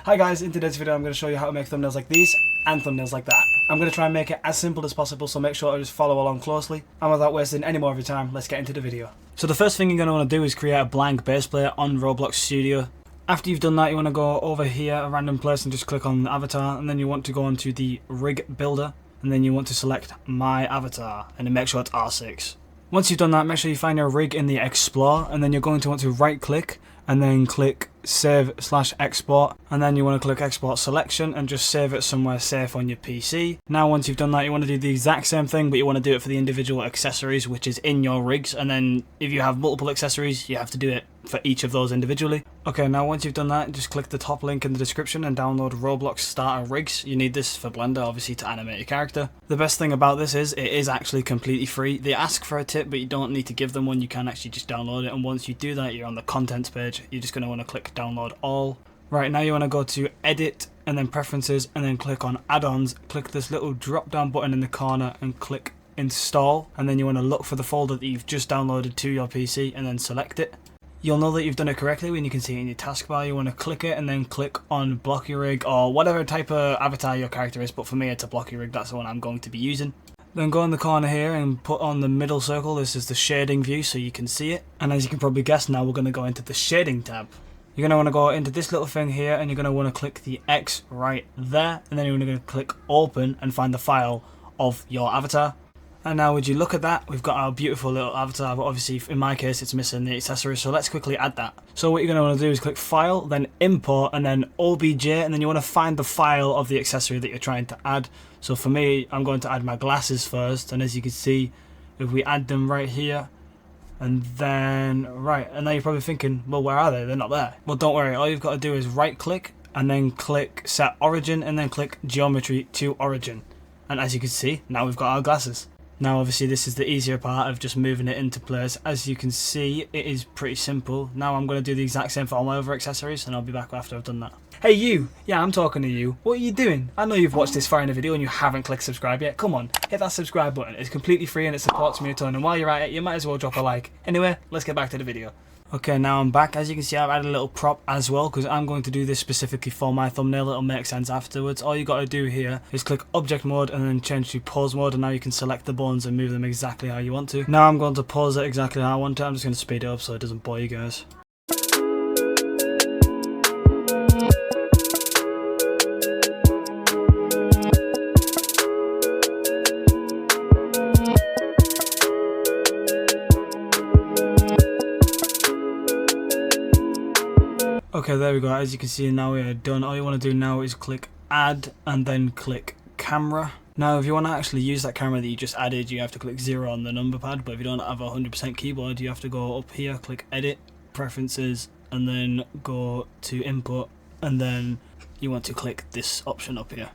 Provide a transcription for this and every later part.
Hi guys, in today's video I'm going to show you how to make thumbnails like these and thumbnails like that. I'm going to try and make it as simple as possible, so make sure to just follow along closely. And without wasting any more of your time, let's get into the video. So the first thing you're going to want to do is create a blank base player on Roblox Studio. After you've done that, you want to go over here, a random place, and just click on the avatar, and then you want to go onto the rig builder, and then you want to select my avatar, and then make sure it's R6. Once you've done that, make sure you find your rig in the Explore, and then you're going to want to right click and then click save/export, and then you want to click export selection and just save it somewhere safe on your PC. Now once you've done that, you want to do the exact same thing, but you want to do it for the individual accessories which is in your rigs, and then if you have multiple accessories you have to do it for each of those individually. Okay, now once you've done that, just click the top link in the description and download Roblox starter rigs. You need this for Blender, obviously, to animate your character. The best thing about this is it is actually completely free. They ask for a tip, but you don't need to give them one. You can actually just download it, and once you do that, you're on the contents page. You're just going to want to click download all. Right, now you want to go to edit and then preferences and then click on add-ons. Click this little drop down button in the corner and click install, and then you want to look for the folder that you've just downloaded to your PC and then select it. You'll know that you've done it correctly when you can see it in your taskbar. You want to click it and then click on blocky rig or whatever type of avatar your character is, but for me it's a blocky rig, that's the one I'm going to be using. Then go in the corner here and put on the middle circle. This is the shading view so you can see it, and as you can probably guess, now we're going to go into the shading tab. You're going to want to go into this little thing here, and you're going to want to click the X right there, and then you're going to click open and find the file of your avatar. And now would you look at that, we've got our beautiful little avatar, but obviously in my case it's missing the accessories, so let's quickly add that. So what you're going to want to do is click file, then import, and then OBJ, and then you want to find the file of the accessory that you're trying to add. So for me, I'm going to add my glasses first, and as you can see, if we add them right here, and then, right, and now you're probably thinking, well, where are they? They're not there. Well, don't worry, all you've got to do is right click, and then click set origin, and then click geometry to origin. And as you can see, now we've got our glasses. Now obviously this is the easier part of just moving it into place. As you can see, it is pretty simple. Now I'm going to do the exact same for all my other accessories, and I'll be back after I've done that. Hey you! Yeah, I'm talking to you. What are you doing? I know you've watched this far in the video and you haven't clicked subscribe yet. Come on, hit that subscribe button. It's completely free and it supports me a ton, and while you're at it, you might as well drop a like. Anyway, let's get back to the video. Okay, now I'm back. As you can see, I've added a little prop as well because I'm going to do this specifically for my thumbnail. It'll make sense afterwards. All you got to do here is click object mode and then change to pose mode, and now you can select the bones and move them exactly how you want to. Now I'm going to pose it exactly how I want to. I'm just going to speed it up so it doesn't bore you guys. Okay, there we go. As you can see, now we are done. All you want to do now is click add and then click camera. Now if you want to actually use that camera that you just added, you have to click 0 on the number pad, but if you don't have a 100% keyboard, you have to go up here, click edit, preferences, and then go to input, and then you want to click this option up here.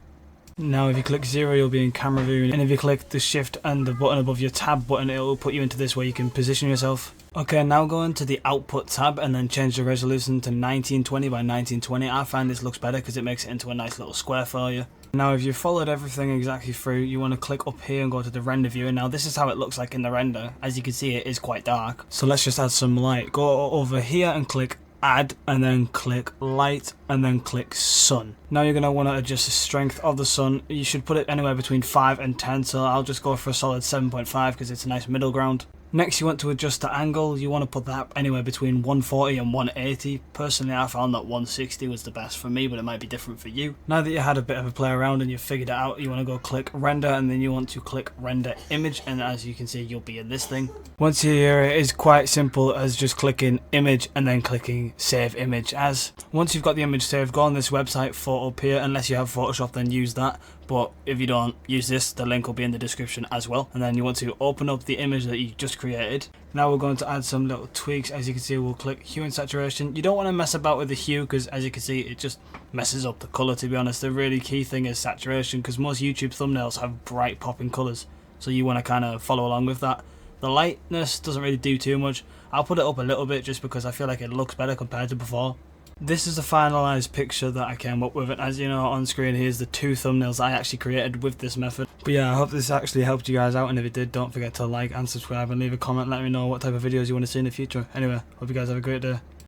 Now if you click 0, you'll be in camera view, and if you click the shift and the button above your tab button, it will put you into this where you can position yourself. Okay, now go into the output tab and then change the resolution to 1920 by 1920. I find this looks better because it makes it into a nice little square for you. Now if you've followed everything exactly through, you want to click up here and go to the render view, and now this is how it looks like in the render. As you can see, it is quite dark, so let's just add some light. Go over here and click add, and then click light, and then click sun. Now you're going to want to adjust the strength of the sun. You should put it anywhere between 5 and 10, so I'll just go for a solid 7.5 because it's a nice middle ground. Next you want to adjust the angle. You want to put that anywhere between 140 and 180. Personally, I found that 160 was the best for me, but it might be different for you. Now that you had a bit of a play around and you've figured it out, you want to go click render, and then you want to click render image, and as you can see, you'll be in this thing. Once you're here, it is quite simple as just clicking image and then clicking save image as. Once you've got the image saved, go on this website for up here. Unless you have Photoshop, then use that, but if you don't, use this. The link will be in the description as well. And then you want to open up the image that you just created. Now we're going to add some little tweaks. As you can see, we'll click hue and saturation. You don't want to mess about with the hue because, as you can see, it just messes up the color, to be honest. The really key thing is saturation, because most YouTube thumbnails have bright popping colors, so you want to kind of follow along with that. The lightness doesn't really do too much. I'll put it up a little bit just because I feel like it looks better compared to before. This is the finalized picture that I came up with, and as you know, on screen here's the 2 thumbnails I actually created with this method. But yeah, I hope this actually helped you guys out, and if it did, don't forget to like and subscribe and leave a comment. Let me know what type of videos you want to see in the future. Anyway, hope you guys have a great day.